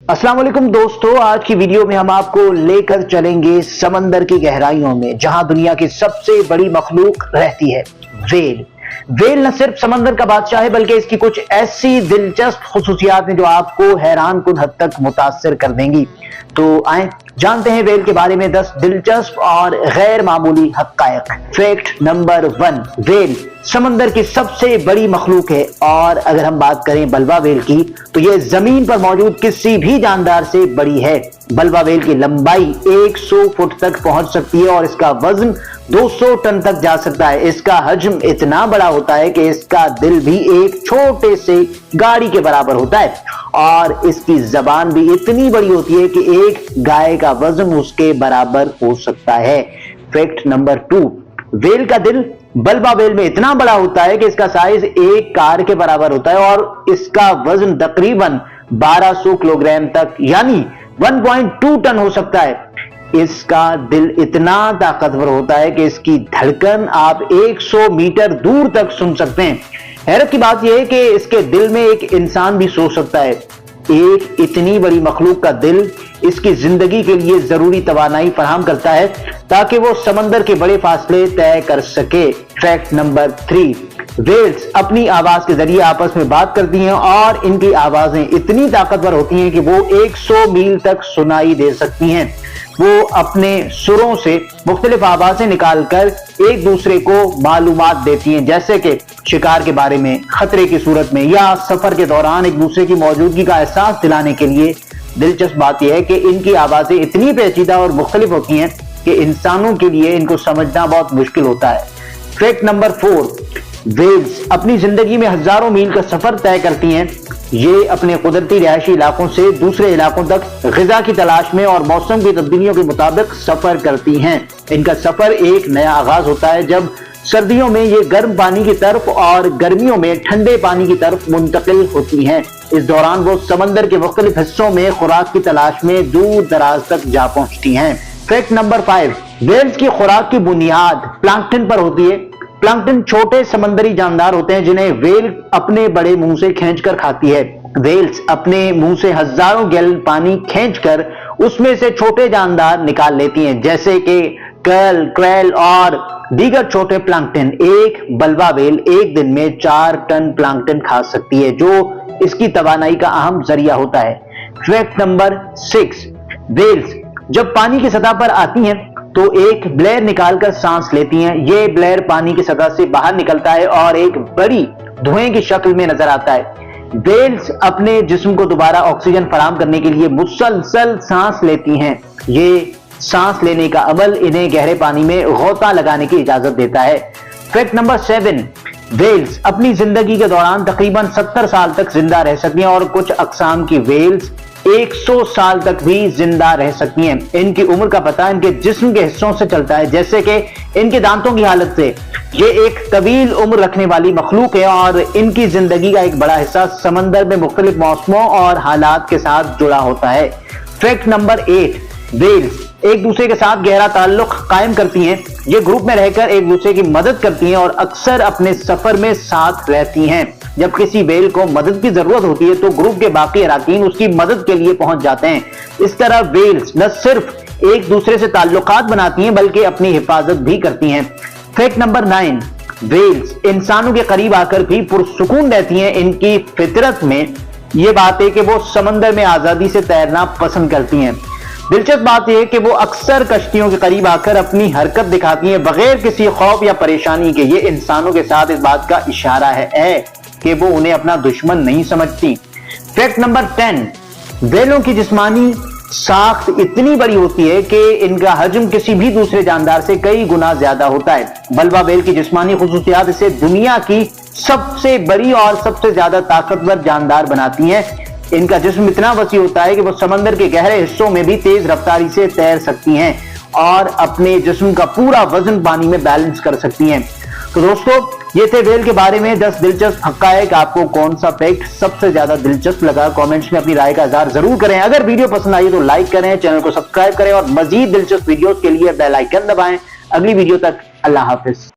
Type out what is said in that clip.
अस्सलाम वालेकुम दोस्तों, आज की वीडियो में हम आपको लेकर चलेंगे समंदर की गहराइयों में, जहां दुनिया की सबसे बड़ी मखलूक रहती है, वेल। वेल न सिर्फ समंदर का बादशाह है, बल्कि इसकी कुछ ऐसी दिलचस्प खुसूसियात हैं जो आपको हैरान कुन हद तक मुतासिर कर देंगी। तो आए जानते हैं वेल के बारे में 10 दिलचस्प और गैर मामूली हक़ाइक़। फैक्ट नंबर 1, वेल समंदर की सबसे बड़ी मखलूक है, और अगर हम बात करें बल्बा वेल की, तो यह जमीन पर मौजूद किसी भी जानदार से बड़ी है। बल्बा वेल की लंबाई 100 फुट तक पहुंच सकती है और इसका वजन 200 टन तक जा सकता है। इसका हजम इतना बड़ा होता है कि इसका दिल भी एक छोटे से गाड़ी के बराबर होता है, और इसकी जबान भी इतनी बड़ी होती है कि एक गाय का वजन उसके बराबर हो सकता है। फैक्ट नंबर 2, वेल का दिल बल्बा वेल में इतना बड़ा होता है कि इसका साइज एक कार के बराबर होता है, और इसका वजन तकरीबन 1200 किलोग्राम तक यानी 1.2 टन हो सकता है। इसका दिल इतना ताकतवर होता है कि इसकी धड़कन आप 100 मीटर दूर तक सुन सकते हैं। हैरत की बात यह है कि इसके दिल में एक इंसान भी सो सकता है। एक इतनी बड़ी मखलूक का दिल इसकी जिंदगी के लिए जरूरी तवानाई फराहम करता है ताकि वो समंदर के बड़े फासले तय कर सके। फैक्ट नंबर 3, वेल्स अपनी आवाज के जरिए आपस में बात करती हैं, और इनकी आवाजें इतनी ताकतवर होती हैं कि वो 100 मील तक सुनाई दे सकती हैं। वो अपने सुरों से मुख्तलिफ आवाजें निकालकर एक दूसरे को मालूमात देती हैं, जैसे कि शिकार के बारे में, खतरे की सूरत में, या सफर के दौरान एक दूसरे की मौजूदगी का एहसास दिलाने के लिए। दिलचस्प बात यह है कि इनकी आवाजें इतनी पेचीदा और मुख्तलिफ होती हैं कि इंसानों के लिए इनको समझना बहुत मुश्किल होता है। फैक्ट नंबर 4, वेल्स अपनी जिंदगी में हजारों मील का सफर तय करती हैं। ये अपने कुदरती रिहायशी इलाकों से दूसरे इलाकों तक ग़िज़ा की तलाश में और मौसम की तब्दीलियों के मुताबिक सफर करती हैं। इनका सफर एक नया आगाज होता है जब सर्दियों में ये गर्म पानी की तरफ और गर्मियों में ठंडे पानी की तरफ मुंतकिल होती हैं। इस दौरान वो समंदर के मुख्तलिफ हिस्सों में खुराक की तलाश में दूर दराज तक जा पहुंचती हैं। फैक्ट नंबर 5, वेल्स की खुराक की बुनियाद प्लैंकटन पर होती है। प्लैंकटन छोटे समंदरी जानदार होते हैं जिन्हें वेल अपने बड़े मुंह से खींचकर खाती है। वेल्स अपने मुंह से हजारों गैलन पानी खींचकर उसमें से छोटे जानदार निकाल लेती हैं, जैसे कि कर्ल, क्रेल और दीगर छोटे प्लैंकटन। एक बल्बा वेल एक दिन में 4 टन प्लैंकटन खा सकती है, जो इसकी तवानाई का अहम जरिया होता है। फैक्ट नंबर 6, वेल्स जब पानी की सतह पर आती हैं तो एक ब्लेयर निकालकर सांस लेती हैं। ये ब्लेयर पानी की सतह से बाहर निकलता है और एक बड़ी धुएं की शक्ल में नजर आता है। वेल्स अपने जिस्म को दोबारा ऑक्सीजन फराहम करने के लिए मुसलसल सांस लेती हैं। ये सांस लेने का अमल इन्हें गहरे पानी में गोता लगाने की इजाजत देता है। फैक्ट नंबर 7, वेल्स अपनी जिंदगी के दौरान तकरीबन 70 साल तक जिंदा रह सकती हैं, और कुछ अकसाम की वेल्स 100 साल तक भी जिंदा रह सकती हैं। इनकी उम्र का पता इनके जिस्म के हिस्सों से चलता है, जैसे कि इनके दांतों की हालत से। ये एक तवील उम्र रखने वाली मखलूक है, और इनकी जिंदगी का एक बड़ा हिस्सा समंदर में मुख्तलिफ मौसमों और हालात के साथ जुड़ा होता है। फैक्ट नंबर 8, वेल्स एक दूसरे के साथ गहरा ताल्लुक कायम करती हैं। ये ग्रुप में रहकर एक दूसरे की मदद करती हैं और अक्सर अपने सफर में साथ रहती हैं। जब किसी वेल को मदद की जरूरत होती है तो ग्रुप के बाकी अराकीन उसकी मदद के लिए पहुंच जाते हैं। इस तरह वेल्स न सिर्फ एक दूसरे से ताल्लुकात बनाती हैं बल्कि अपनी हिफाजत भी करती हैं। फैक्ट नंबर 9, वेल्स इंसानों के करीब आकर भी पुरसुकून रहती हैं। इनकी फितरत में यह बात है कि वो समंदर में आजादी से तैरना पसंद करती हैं। दिलचस्प बात यह है कि वो अक्सर कश्तियों के करीब आकर अपनी हरकत दिखाती हैं बगैर किसी खौफ या परेशानी के। ये इंसानों के साथ इस बात का इशारा है कि वो उन्हें अपना दुश्मन नहीं समझती। फैक्ट नंबर 10, वेलों की जिस्मानी साख्त इतनी बड़ी होती है कि इनका हजम किसी भी दूसरे जानदार से कई गुना ज्यादा होता है। बल्बा वेल की जिस्मानी खुसूसियात इसे दुनिया की सबसे बड़ी और सबसे ज्यादा ताकतवर जानदार बनाती हैं। इनका जिस्म इतना वसी होता है कि वो समंदर के गहरे हिस्सों में भी तेज रफ्तारी से तैर सकती हैं और अपने जिस्म का पूरा वजन पानी में बैलेंस कर सकती हैं। तो दोस्तों, ये थे वेल के बारे में 10 दिलचस्प हक़ाइक़। आपको कौन सा फैक्ट सबसे ज्यादा दिलचस्प लगा, कमेंट्स में अपनी राय का इज़हार जरूर करें। अगर वीडियो पसंद आई तो लाइक करें, चैनल को सब्सक्राइब करें और मजीद दिलचस्प वीडियोस के लिए बेल आइकन दबाएं। अगली वीडियो तक अल्लाह हाफिज।